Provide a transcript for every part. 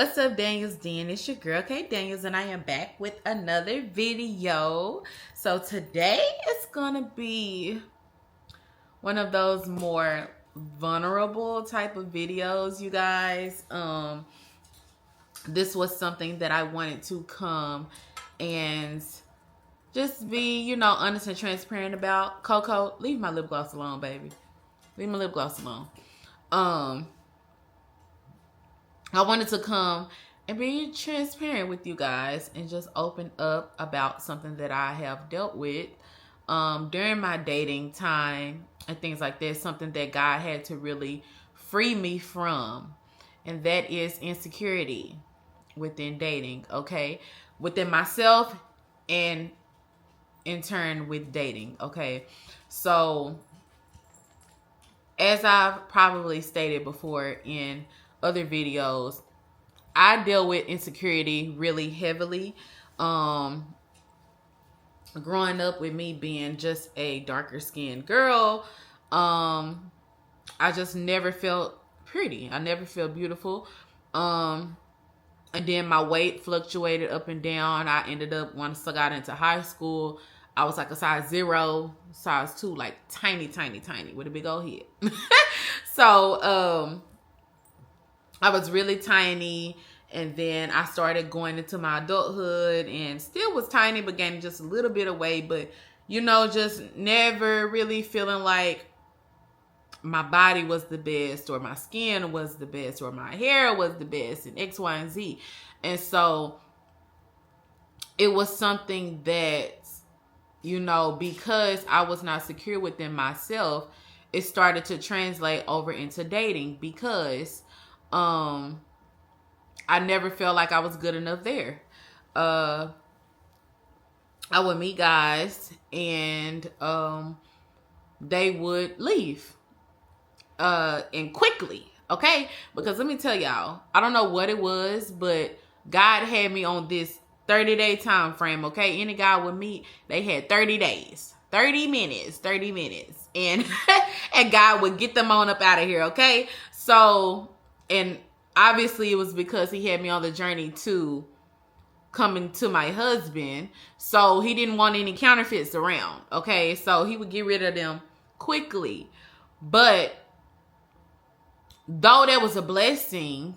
What's up, Daniels Den? It's your girl, KDaniels, and I am back with another video. So today it's gonna be one of those more vulnerable type of videos, you guys. This was something that I wanted to come and just be, honest and transparent about. Coco, leave my lip gloss alone, baby. Leave my lip gloss alone. I wanted to come and be transparent with you guys and just open up about something that I have dealt with during my dating time and things like that. Something that God had to really free me from, and that is insecurity within dating, okay? Within myself and in turn with dating, okay? So, as I've probably stated before in other videos, I deal with insecurity really heavily. Growing up with me being just a darker skinned girl, I just never felt pretty. I never felt beautiful. And then my weight fluctuated up and down. I ended up, once I got into high school, I was like a size 0, size 2, like tiny with a big old head. So, I was really tiny, and then I started going into my adulthood and still was tiny, but gained just a little bit of weight, but just never really feeling like my body was the best, or my skin was the best, or my hair was the best, and X, Y, and Z. And so it was something that, because I was not secure within myself, it started to translate over into dating, because I never felt like I was good enough there. I would meet guys and they would leave and quickly, okay? Because let me tell y'all, I don't know what it was, but God had me on this 30-day time frame, okay? Any guy would meet, they had 30 days, 30 minutes, and and God would get them on up out of here, okay? So, and obviously it was because he had me on the journey to coming to my husband. So he didn't want any counterfeits around. Okay. So he would get rid of them quickly. But though that was a blessing,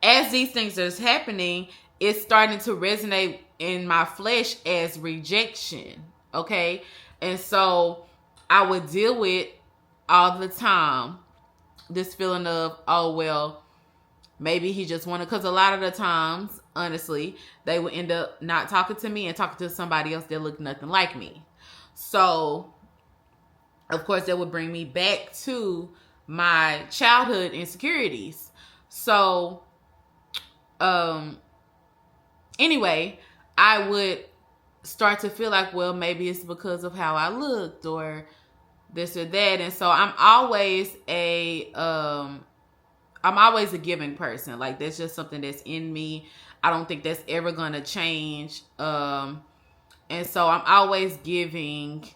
as these things are happening, it's starting to resonate in my flesh as rejection. Okay. And so I would deal with all the time this feeling of, oh, well, maybe he just wanted, because a lot of the times, honestly, they would end up not talking to me and talking to somebody else that looked nothing like me. So, of course, that would bring me back to my childhood insecurities. So, anyway, I would start to feel like, well, maybe it's because of how I looked or this or that. And so I'm always a giving person. Like, that's just something that's in me. I don't think that's ever gonna change. And so I'm always giving,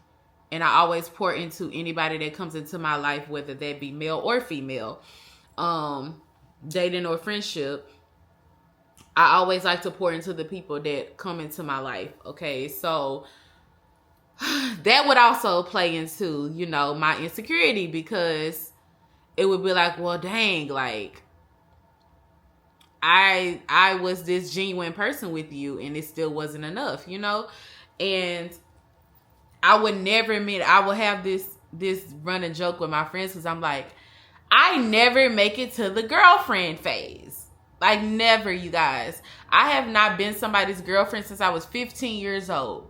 and I always pour into anybody that comes into my life, whether that be male or female, dating or friendship. I always like to pour into the people that come into my life. Okay, so that would also play into, my insecurity, because it would be like, well, dang, like, I was this genuine person with you, and it still wasn't enough, and I would never admit. I would have this running joke with my friends, because I'm like, I never make it to the girlfriend phase. Like, never, you guys. I have not been somebody's girlfriend since I was 15 years old.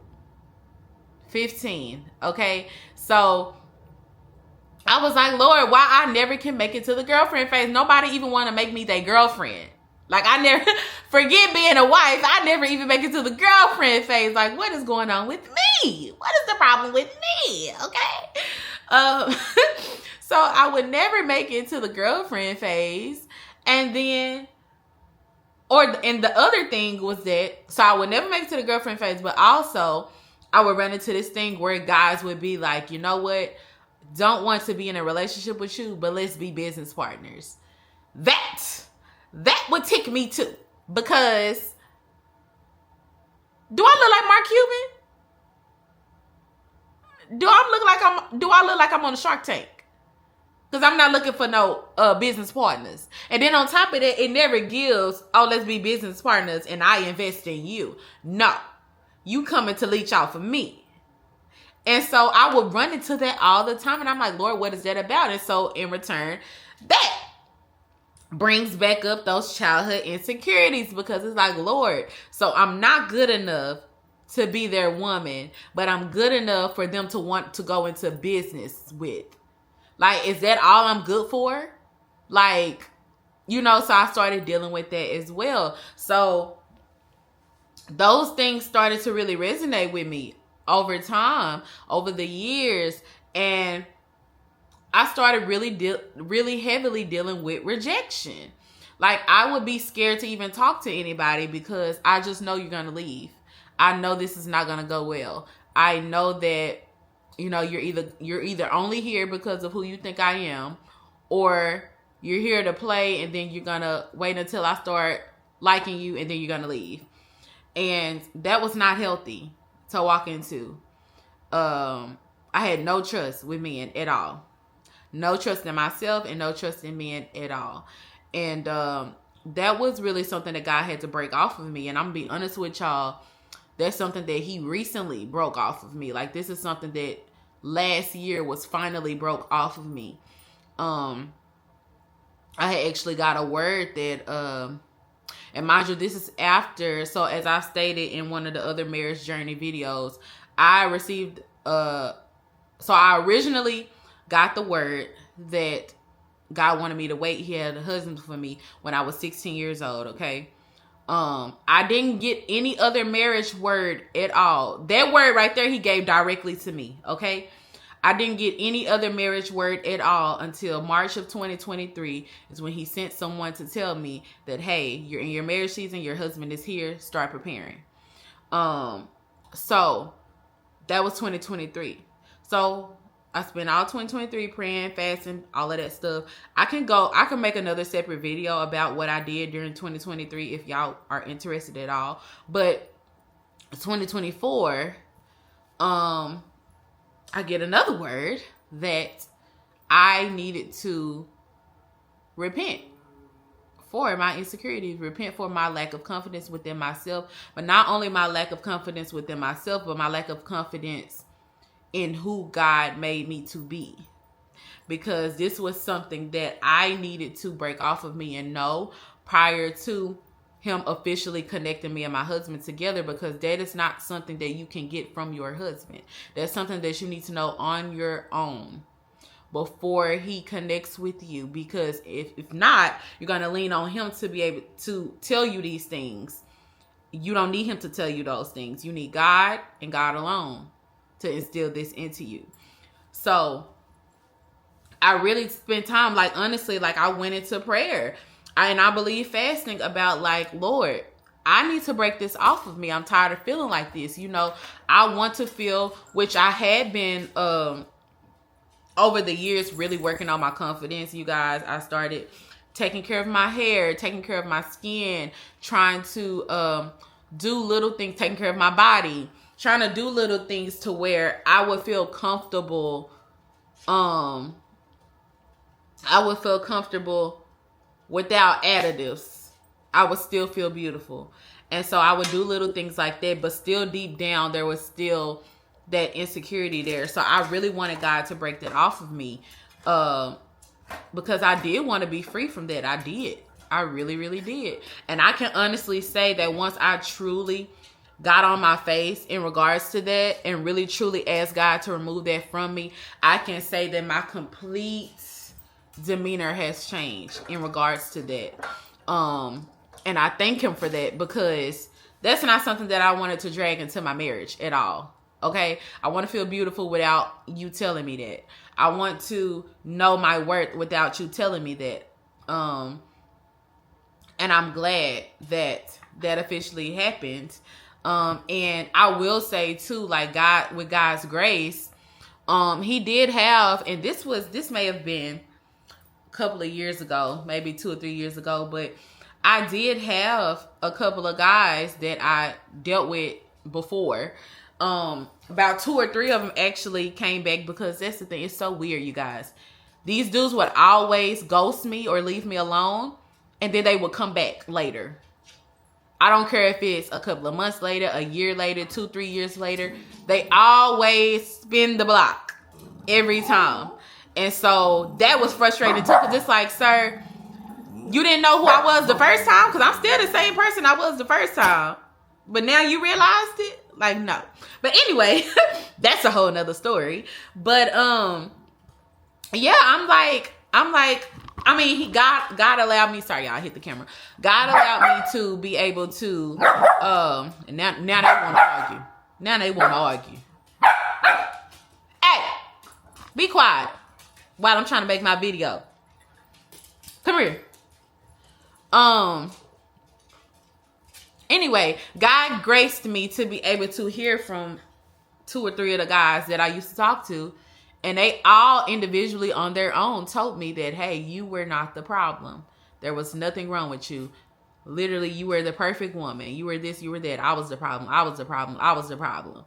15, okay? So I was like, Lord, why I never can make it to the girlfriend phase? Nobody even want to make me their girlfriend. Like, I never, forget being a wife, I never even make it to the girlfriend phase. Like, what is going on with me? What is the problem with me? Okay? So I would never make it to the girlfriend phase. And then, and the other thing was that, so I would never make it to the girlfriend phase, but also I would run into this thing where guys would be like, you know what? Don't want to be in a relationship with you, but let's be business partners. That That would tick me too. Because do I look like Mark Cuban? Do I look like I'm on the Shark Tank? Because I'm not looking for no business partners. And then on top of that, it never gives, oh, let's be business partners and I invest in you. No. You coming to leech out for me. And so I would run into that all the time. And I'm like, Lord, what is that about? And so in return, that brings back up those childhood insecurities, because it's like, Lord, so I'm not good enough to be their woman, but I'm good enough for them to want to go into business with. Like, is that all I'm good for? Like, you know, so I started dealing with that as well. So those things started to really resonate with me over time, over the years. And I started really heavily dealing with rejection. Like, I would be scared to even talk to anybody because I just know you're going to leave. I know this is not going to go well. I know that, you know, you're either only here because of who you think I am, or you're here to play and then you're going to wait until I start liking you and then you're going to leave. And that was not healthy to walk into. I had no trust with men at all. No trust in myself and no trust in men at all. And that was really something that God had to break off of me. And I'm going to be honest with y'all, that's something that he recently broke off of me. Like, this is something that last year was finally broke off of me. I had actually got a word that, and mind you, this is after, so as I stated in one of the other marriage journey videos, I received, so I originally got the word that God wanted me to wait. He had a husband for me when I was 16 years old, okay? I didn't get any other marriage word at all. That word right there, he gave directly to me, okay? I didn't get any other marriage word at all until March of 2023 is when he sent someone to tell me that, hey, you're in your marriage season, your husband is here, start preparing. So that was 2023. So I spent all 2023 praying, fasting, all of that stuff. I can make another separate video about what I did during 2023 if y'all are interested at all. But 2024, I get another word that I needed to repent for my insecurities, repent for my lack of confidence within myself, but not only my lack of confidence within myself, but my lack of confidence in who God made me to be. Because this was something that I needed to break off of me and know prior to him officially connecting me and my husband together, because that is not something that you can get from your husband. That's something that you need to know on your own before he connects with you. Because if not, you're going to lean on him to be able to tell you these things. You don't need him to tell you those things. You need God and God alone to instill this into you. So I really spent time, like, honestly, like, I went into prayer. I believe fasting about, like, Lord, I need to break this off of me. I'm tired of feeling like this. You know, I want to feel, which I had been over the years really working on my confidence, you guys. I started taking care of my hair, taking care of my skin, trying to do little things, taking care of my body, trying to do little things to where I would feel comfortable. I would feel comfortable without additives. I would still feel beautiful. And so I would do little things like that, but still deep down, there was still that insecurity there. So I really wanted God to break that off of me, because I did want to be free from that. I did. I really, really did. And I can honestly say that once I truly got on my face in regards to that and really truly asked God to remove that from me, I can say that my complete demeanor has changed in regards to that. And I thank him for that, because that's not something that I wanted to drag into my marriage at all. Okay? I want to feel beautiful without you telling me that. I want to know my worth without you telling me that. And I'm glad that that officially happened. And I will say too, like, God, with God's grace, he did have, and this may have been a couple of years ago, maybe 2 or 3 years ago, but I did have a couple of guys that I dealt with before. About 2 or 3 of them actually came back, because that's the thing. It's so weird, you guys. These dudes would always ghost me or leave me alone, and then they would come back later. I don't care if it's a couple of months later, a year later, 2, 3 years later. They always spin the block every time. And so that was frustrating too, because it's like, sir, you didn't know who I was the first time? Because I'm still the same person I was the first time. But now you realized it? Like, no. But anyway, that's a whole nother story. But yeah, I'm like, I mean, God allowed me, sorry y'all, I hit the camera. God allowed me to be able to, and now they want to argue. Now they want to argue. Hey, be quiet while I'm trying to make my video. Come here. Anyway, God graced me to be able to hear from 2 or 3 of the guys that I used to talk to. And they all individually on their own told me that, hey, you were not the problem. There was nothing wrong with you. Literally, you were the perfect woman. You were this, you were that. I was the problem. I was the problem. I was the problem.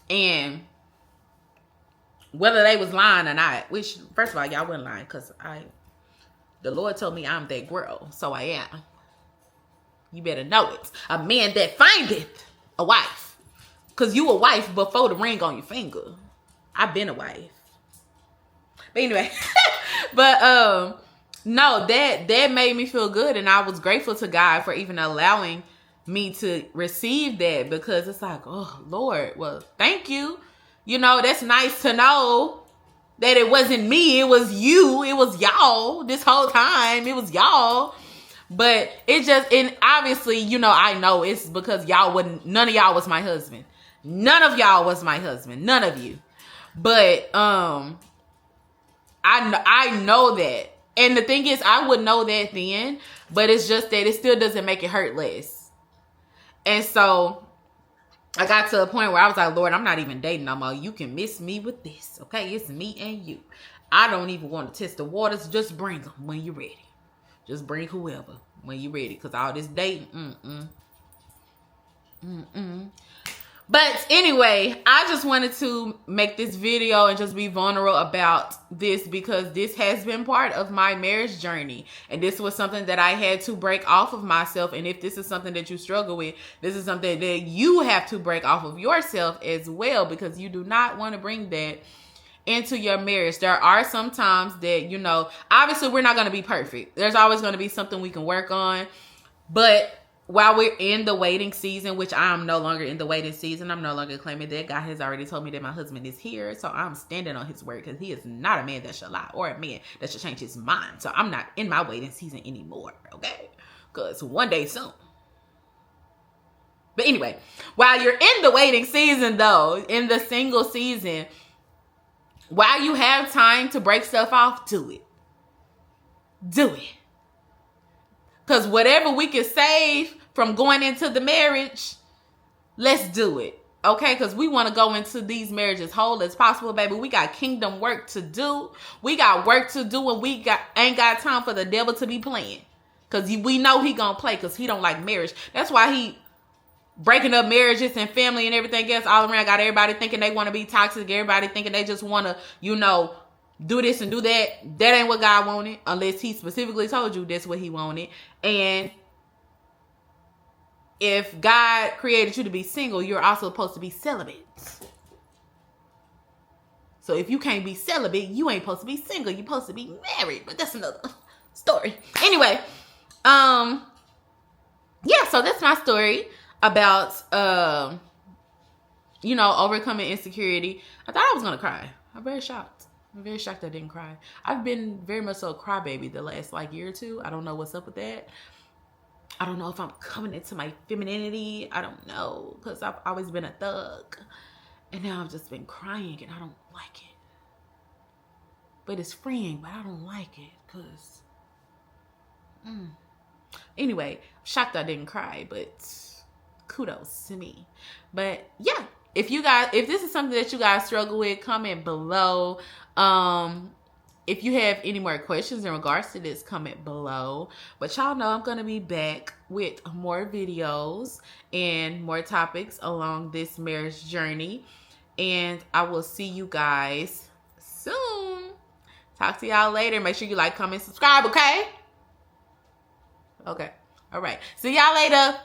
And whether they was lying or not, which, first of all, y'all wasn't lying, because the Lord told me I'm that girl. So I am. You better know it. A man that findeth a wife. Because you a wife before the ring on your finger. I've been a wife. But anyway. But no, that made me feel good. And I was grateful to God for even allowing me to receive that. Because it's like, oh, Lord, well, thank you. You know, that's nice to know that it wasn't me. It was you. It was y'all this whole time. It was y'all. But it just, and obviously, you know, I know it's because none of y'all was my husband. None of y'all was my husband. None of you. But I know that. And the thing is, I would know that then, but it's just that it still doesn't make it hurt less. And so I got to a point where I was like, Lord, I'm not even dating no more. You can miss me with this. Okay, it's me and you. I don't even want to test the waters. Just bring them when you're ready. Just bring whoever when you're ready. Because all this dating, But anyway, I just wanted to make this video and just be vulnerable about this, because this has been part of my marriage journey. And this was something that I had to break off of myself. And if this is something that you struggle with, this is something that you have to break off of yourself as well, because you do not want to bring that into your marriage. There are some times that, you know, obviously we're not going to be perfect. There's always going to be something we can work on. But while we're in the waiting season, which I'm no longer in the waiting season, I'm no longer claiming that. God has already told me that my husband is here. So I'm standing on his word, because he is not a man that shall lie, or a man that shall change his mind. So I'm not in my waiting season anymore. Okay. Because one day soon. But anyway, while you're in the waiting season though, in the single season, while you have time to break stuff off, do it. Do it. Because whatever we can save from going into the marriage, let's do it. Okay? Because we want to go into these marriages whole as possible, baby. We got kingdom work to do. We got work to do, and we ain't got time for the devil to be playing. Because we know he gonna play, because he don't like marriage. That's why he breaking up marriages and family and everything else all around. Got everybody thinking they want to be toxic. Everybody thinking they just want to, you know, do this and do that. That ain't what God wanted, unless he specifically told you that's what he wanted. And if God created you to be single, you're also supposed to be celibate. So if you can't be celibate, you ain't supposed to be single. You're supposed to be married. But that's another story. Anyway, yeah, so that's my story about, you know, overcoming insecurity. I thought I was going to cry. I'm very shocked. I'm very shocked I didn't cry. I've been very much so a crybaby the last year or two. I don't know what's up with that. I don't know if I'm coming into my femininity. I don't know, because I've always been a thug. And now I've just been crying and I don't like it. But it's freeing, but I don't like it because... Anyway, shocked I didn't cry, but kudos to me. But yeah, if this is something that you guys struggle with, comment below. if you have any more questions in regards to this, comment below. But y'all know I'm going to be back with more videos and more topics along this marriage journey. And I will see you guys soon. Talk to y'all later. Make sure you like, comment, subscribe, okay? Okay. All right. See y'all later.